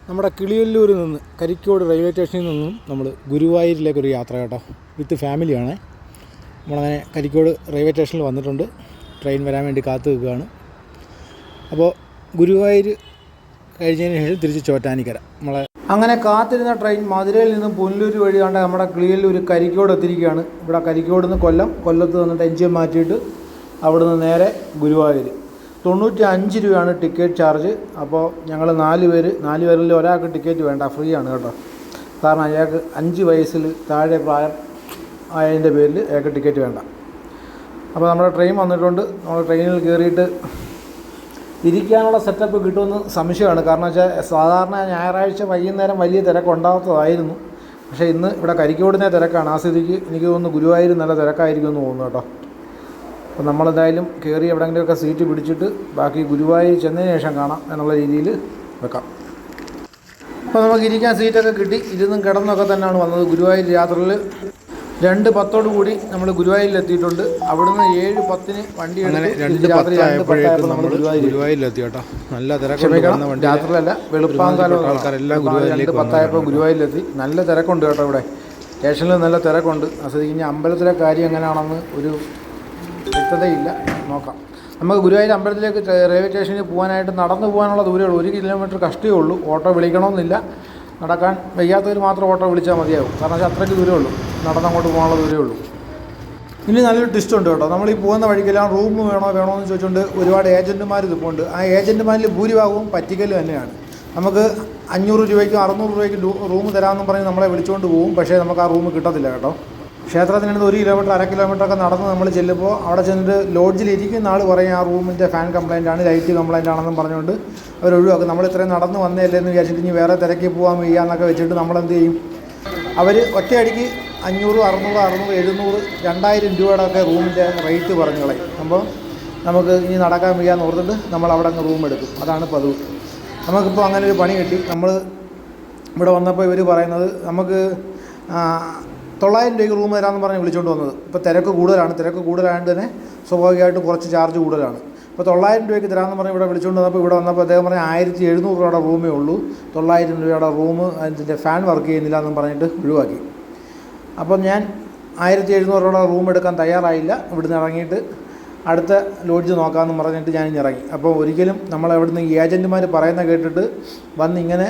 നമ്മുടെ കിളിയല്ലൂരിൽ നിന്ന് കരിക്കോട് റെയിൽവേ സ്റ്റേഷനിൽ നിന്നും നമ്മൾ ഗുരുവായൂരിലേക്കൊരു യാത്ര കേട്ടോ, വിത്ത് ഫാമിലിയാണ്. നമ്മളങ്ങനെ കരിക്കോട് റെയിൽവേ സ്റ്റേഷനിൽ വന്നിട്ടുണ്ട്. ട്രെയിൻ വരാൻ വേണ്ടി കാത്തു നിൽക്കുകയാണ്. അപ്പോൾ ഗുരുവായൂർ കഴിഞ്ഞതിന് ശേഷം തിരിച്ച് ചോറ്റാനിക്കര. നമ്മളെ അങ്ങനെ കാത്തിരുന്ന ട്രെയിൻ മധുരയിൽ നിന്നും പുനലൂർ വഴി കണ്ട നമ്മുടെ കിളിയല്ലൂർ കരിക്കോട് എത്തിയിരിക്കുകയാണ്. ഇവിടെ കരിക്കോട് നിന്ന് കൊല്ലത്ത് വന്നിട്ട് എൻജിൻ മാറ്റിയിട്ട് അവിടെ നിന്ന് നേരെ ഗുരുവായൂർ. 95 രൂപയാണ് ടിക്കറ്റ് ചാർജ്. അപ്പോൾ ഞങ്ങൾ 4 പേരിൽ ഒരാൾക്ക് ടിക്കറ്റ് വേണ്ട, ഫ്രീ ആണ് കേട്ടോ. കാരണം അയാൾക്ക് 5 വയസ്സിൽ താഴെ പ്രായം ആയതിൻ്റെ പേരിൽ അയാൾക്ക് ടിക്കറ്റ് വേണ്ട. അപ്പോൾ നമ്മുടെ ട്രെയിൻ വന്നിട്ടുണ്ട്. നമ്മൾ ട്രെയിനിൽ കയറിയിട്ട് ഇരിക്കാനുള്ള സെറ്റപ്പ് കിട്ടുമെന്ന് സംശയമാണ്. കാരണം വെച്ചാൽ സാധാരണ ഞായറാഴ്ച വൈകുന്നേരം വലിയ തിരക്കുണ്ടാകാത്തതായിരുന്നു. പക്ഷേ ഇന്ന് ഇവിടെ കരിക്കോടിനെ തിരക്കാണ്. ആ സ്ഥിതിക്ക് എനിക്ക് തോന്നുന്നു ഗുരുവായൂർ നല്ല തിരക്കായിരിക്കും എന്ന് തോന്നുന്നു കേട്ടോ. അപ്പോൾ നമ്മളെന്തായാലും കയറി എവിടെയെങ്കിലുമൊക്കെ സീറ്റ് പിടിച്ചിട്ട് ബാക്കി ഗുരുവായൂർ ചെന്നതിന് ശേഷം കാണാം എന്നുള്ള രീതിയിൽ വെക്കാം. അപ്പോൾ നമുക്ക് ഇരിക്കാൻ സീറ്റൊക്കെ കിട്ടി. ഇരുന്നും കിടന്നൊക്കെ തന്നെയാണ് വന്നത്. ഗുരുവായൂർ യാത്രയിൽ 2:10 കൂടി നമ്മൾ ഗുരുവായൂരിലെത്തിയിട്ടുണ്ട്. അവിടുന്ന് 7:10 വണ്ടി എടുത്ത് രാത്രി 2:10 നമ്മൾ ഗുരുവായൂരിലെത്തി കേട്ടോ. നല്ല തിരക്കുണ്ട്. രാത്രിയിലല്ല, വെളുപ്പാങ്കാലം ആൾക്കാരെല്ലാം 2:10 ഗുരുവായൂരിലെത്തി. നല്ല തിരക്കുണ്ട് കേട്ടോ. ഇവിടെ സ്റ്റേഷനിൽ നല്ല തിരക്കുണ്ട്. അത് ഇനി അമ്പലത്തിലെ കാര്യം എങ്ങനെയാണെന്ന് ഒരു വ്യക്തതയില്ല, നോക്കാം. നമുക്ക് ഗുരുവായൂർ അമ്പലത്തിലേക്ക് റെയിൽവേ സ്റ്റേഷനിൽ പോകാനായിട്ട് നടന്നു പോകാനുള്ള ദൂരമേ ഉള്ളൂ. 1 കിലോമീറ്റർ കഷ്ടമേ ഉള്ളൂ. ഓട്ടോ വിളിക്കണമെന്നില്ല. നടക്കാൻ വയ്യാത്തവർ മാത്രം ഓട്ടോ വിളിച്ചാൽ മതിയാവും. കാരണം വെച്ചാൽ അത്രയ്ക്ക് ദൂരമേ ഉള്ളൂ, നടന്നങ്ങോട്ട് പോകാനുള്ള ദൂരമേ ഉള്ളൂ. ഇനി നല്ലൊരു ട്വിസ്റ്റ് ഉണ്ട് കേട്ടോ. നമ്മൾ ഈ പോകുന്ന വഴിക്കെല്ലാം റൂം വേണോ എന്ന് ചോദിച്ചുകൊണ്ട് ഒരുപാട് ഏജൻറ്റുമാർ ഇതുകൊണ്ട്. ആ ഏജൻറ്റുമാരിൽ ഭൂരിഭാഗവും പറ്റിക്കൽ തന്നെയാണ്. നമുക്ക് 500 രൂപയ്ക്കും 600 രൂപയ്ക്കും റൂം തരാമെന്നും പറഞ്ഞ് നമ്മളെ വിളിച്ചുകൊണ്ട് പോകും. പക്ഷേ നമുക്ക് ആ റൂം കിട്ടത്തില്ല കേട്ടോ. ക്ഷേത്രത്തിനടുത്ത് 1 കിലോമീറ്റർ 1/2 കിലോമീറ്ററൊക്കെ നടന്ന് നമ്മൾ ചെല്ലുമ്പോൾ അവിടെ ചെന്നിട്ട് ലോഡ്ജിൽ ഇരിക്കുന്ന ആൾ പറയും ആ റൂമിൻ്റെ ഫാൻ കംപ്ലയിൻ്റ് ആണ്, ലൈറ്റ് കംപ്ലയിൻ്റ് ആണെന്നും പറഞ്ഞുകൊണ്ട് അവർ ഒഴിവാക്കും. നമ്മൾ ഇത്രയും നടന്ന് വന്നതല്ലേ എന്ന് വിചാരിച്ചിട്ട് ഇനി വേറെ തിരക്കി പോകാൻ വയ്യാന്നൊക്കെ വെച്ചിട്ട് നമ്മളെന്ത് ചെയ്യും, അവർ ഒറ്റയടിക്ക് 500, 600, 700, 2000 രൂപയുടെ ഒക്കെ റൂമിൻ്റെ റേറ്റ് പറഞ്ഞു കളയും. അപ്പോൾ നമുക്ക് ഇനി നടക്കാൻ വയ്യാന്ന് ഓർത്തിട്ട് നമ്മൾ അവിടെ അങ്ങ് റൂം എടുക്കും. അതാണ് പതിവ്. നമുക്കിപ്പോൾ അങ്ങനെ ഒരു പണി കിട്ടി. നമ്മൾ ഇവിടെ വന്നപ്പോൾ ഇവർ പറയുന്നത് നമുക്ക് 900 രൂപയ്ക്ക് റൂം തരാമെന്ന് പറഞ്ഞ് വിളിച്ചുകൊണ്ട് വന്നത്. ഇപ്പോൾ തിരക്ക് കൂടുതലായതുകൊണ്ട് തന്നെ സ്വാഭാവികമായിട്ടും കുറച്ച് ചാർജ് കൂടുതലാണ്. ഇപ്പോൾ 900 രൂപയ്ക്ക് തരാമെന്ന് പറഞ്ഞ് ഇവിടെ വിളിച്ചുകൊണ്ട് വന്നപ്പോൾ ഇവിടെ വന്നപ്പോൾ അദ്ദേഹം പറഞ്ഞാൽ 1700 രൂപയുടെ റൂമേ ഉള്ളൂ. 900 രൂപയുടെ റൂം അതിൻ്റെ ഫാൻ വർക്ക് ചെയ്യുന്നില്ല എന്നും പറഞ്ഞിട്ട് ഒഴിവാക്കി. അപ്പോൾ ഞാൻ 1700 രൂപയുടെ റൂം എടുക്കാൻ തയ്യാറായില്ല. ഇവിടുന്ന് ഇറങ്ങിയിട്ട് അടുത്ത ലോഡ്ജ് നോക്കാമെന്ന് പറഞ്ഞിട്ട് ഞാനിഞ്ഞ് ഇറങ്ങി. അപ്പോൾ ഒരിക്കലും നമ്മളവിടുന്ന് ഈ ഏജൻറ്റുമാർ പറയുന്ന കേട്ടിട്ട് വന്ന് ഇങ്ങനെ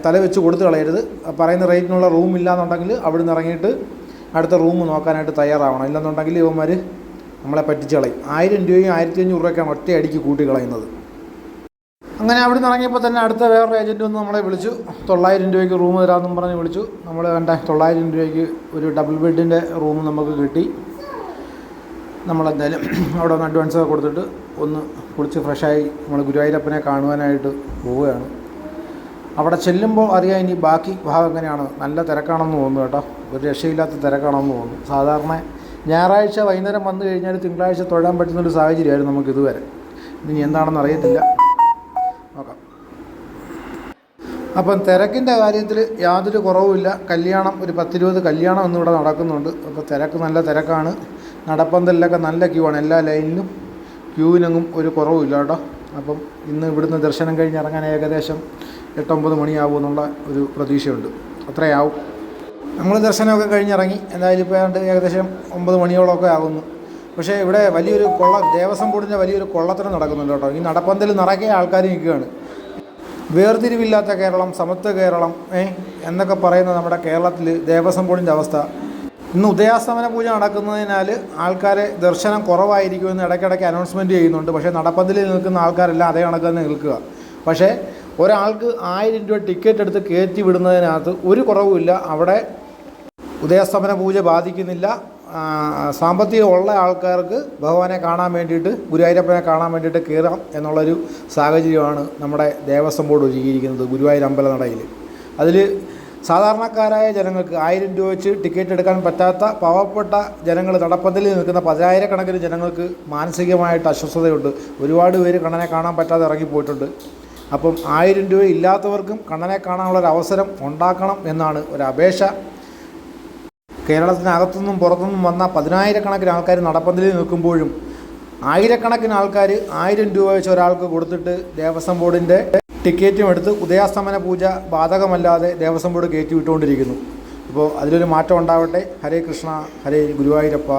തല വെച്ച് കൊടുത്ത് കളയരുത്. പറയുന്ന റേറ്റിനുള്ള റൂം ഇല്ലയെന്നുണ്ടെങ്കിൽ അവിടുന്ന് ഇറങ്ങിയിട്ട് അടുത്ത റൂം നോക്കാനായിട്ട് തയ്യാറാവണം. ഇല്ലെന്നുണ്ടെങ്കിൽ ഇവന്മാർ നമ്മളെ പറ്റിച്ച് കളയും. 1000 രൂപയും 1500 രൂപയ്ക്കാണ് ഒറ്റയടിക്ക് കൂട്ടി കളയുന്നത്. അങ്ങനെ അവിടുന്ന് ഇറങ്ങിയപ്പോൾ തന്നെ അടുത്ത വേറൊരു ഏജൻറ്റ് വന്ന് നമ്മളെ വിളിച്ചു. 900 രൂപയ്ക്ക് റൂം തരാമെന്നും പറഞ്ഞ് വിളിച്ചു. നമ്മൾ വേണ്ട 900 രൂപയ്ക്ക് ഒരു ഡബിൾ ബെഡിൻ്റെ റൂം നമുക്ക് കിട്ടി. നമ്മളെന്തായാലും അവിടെ ഒന്ന് അഡ്വാൻസൊക്കെ കൊടുത്തിട്ട് ഒന്ന് കുളിച്ച് ഫ്രഷായി നമ്മൾ ഗുരുവായൂരപ്പനെ കാണുവാനായിട്ട് പോവുകയാണ്. അവിടെ ചെല്ലുമ്പോൾ അറിയാം ഇനി ബാക്കി ഭാഗം എങ്ങനെയാണ്. നല്ല തിരക്കാണെന്ന് തോന്നുന്നു കേട്ടോ. ഒരു രക്ഷയില്ലാത്ത തിരക്കാണെന്ന് തോന്നുന്നു. സാധാരണ ഞായറാഴ്ച വൈകുന്നേരം വന്നു കഴിഞ്ഞാൽ തിങ്കളാഴ്ച തൊഴാൻ പറ്റുന്നൊരു സാഹചര്യമായിരുന്നു നമുക്ക് ഇതുവരെ. ഇനി എന്താണെന്ന് അറിയത്തില്ല, നോക്കാം. അപ്പം തിരക്കിൻ്റെ കാര്യത്തിൽ യാതൊരു കുറവുമില്ല. കല്യാണം ഒരു 10-20 കല്യാണം ഇന്നിവിടെ നടക്കുന്നുണ്ട്. അപ്പോൾ തിരക്ക് നല്ല തിരക്കാണ്. നടപ്പന്തലിലൊക്കെ നല്ല ക്യൂ ആണ്. എല്ലാ ലൈനിലും ക്യൂവിനൊന്നും ഒരു കുറവുമില്ല കേട്ടോ. അപ്പം ഇന്ന് ഇവിടുന്ന് ദർശനം കഴിഞ്ഞ് ഇറങ്ങാൻ ഏകദേശം 8-9 മണിയാവുമെന്നുള്ള ഒരു പ്രതീക്ഷയുണ്ട്. അത്രയാവും. നമ്മൾ ദർശനമൊക്കെ കഴിഞ്ഞിറങ്ങി. എന്തായാലും ഇപ്പോൾ ഏകദേശം 9 മണിയോളമൊക്കെ ആകുന്നു. പക്ഷേ ഇവിടെ വലിയൊരു ദേവസ്വം ബോർഡിൻ്റെ വലിയൊരു കൊള്ളത്തരം നടക്കുന്നുണ്ട് കേട്ടോ. ഈ നടപ്പന്തൽ നിറയെ ആൾക്കാർ നിൽക്കുകയാണ്. വേർതിരിവില്ലാത്ത കേരളം, സമത്വ കേരളം എന്നൊക്കെ പറയുന്ന നമ്മുടെ കേരളത്തിൽ ദേവസ്വം ബോർഡിൻ്റെ അവസ്ഥ. ഇന്ന് ഉദയാസ്തമന പൂജ നടക്കുന്നതിനാൽ ആൾക്കാരെ ദർശനം കുറവായിരിക്കുമെന്ന് ഇടയ്ക്കിടയ്ക്ക് അനൗൺസ്മെൻറ്റ് ചെയ്യുന്നുണ്ട്. പക്ഷേ നടപ്പന്തലിൽ നിൽക്കുന്ന ആൾക്കാരെല്ലാം അതേ കണക്ക് തന്നെ നിൽക്കുക. പക്ഷേ ഒരാൾക്ക് 1000 രൂപ ടിക്കറ്റ് എടുത്ത് കയറ്റി വിടുന്നതിനകത്ത് ഒരു കുറവുമില്ല. അവിടെ ഉദയാസ്തമന പൂജ ബാധിക്കുന്നില്ല. സാമ്പത്തികം ഉള്ള ആൾക്കാർക്ക് ഭഗവാനെ കാണാൻ വേണ്ടിയിട്ട്, ഗുരുവായൂരപ്പനെ കാണാൻ വേണ്ടിയിട്ട് കയറാം എന്നുള്ളൊരു സാഹചര്യമാണ് നമ്മുടെ ദേവസ്വം ബോർഡ് ഒരുക്കിയിരിക്കുന്നത് ഗുരുവായൂർ അമ്പലനടയിൽ. അതിൽ സാധാരണക്കാരായ ജനങ്ങൾക്ക് 1000 രൂപ വെച്ച് ടിക്കറ്റ് എടുക്കാൻ പറ്റാത്ത പാവപ്പെട്ട ജനങ്ങൾ, നടപ്പന്തലിൽ നിൽക്കുന്ന 10,000-കണക്കിന് ജനങ്ങൾക്ക് മാനസികമായിട്ട് അസ്വസ്ഥതയുണ്ട്. ഒരുപാട് പേര് കണ്ണനെ കാണാൻ പറ്റാതെ ഇറങ്ങിപ്പോയിട്ടുണ്ട്. അപ്പം 1000 രൂപ ഇല്ലാത്തവർക്കും കണ്ണനെ കാണാനുള്ളൊരു അവസരം ഉണ്ടാക്കണം എന്നാണ് ഒരു അപേക്ഷ. കേരളത്തിനകത്തുനിന്നും പുറത്തുനിന്നും വന്ന 10,000-കണക്കിന് ആൾക്കാർ നടപ്പന്തലിൽ നിൽക്കുമ്പോഴും 1000-കണക്കിന് ആൾക്കാർ 1000 രൂപ വെച്ച് ഒരാൾക്ക് കൊടുത്തിട്ട് ദേവസ്വം ബോർഡിൻ്റെ ടിക്കറ്റും എടുത്ത് ഉദയാസ്തമന പൂജ ബാധകമല്ലാതെ ദേവസ്വം ബോർഡ് കയറ്റി വിട്ടുകൊണ്ടിരിക്കുന്നു. അപ്പോൾ അതിലൊരു മാറ്റം ഉണ്ടാവട്ടെ. ഹരേ കൃഷ്ണ, ഹരേ ഗുരുവായൂരപ്പ.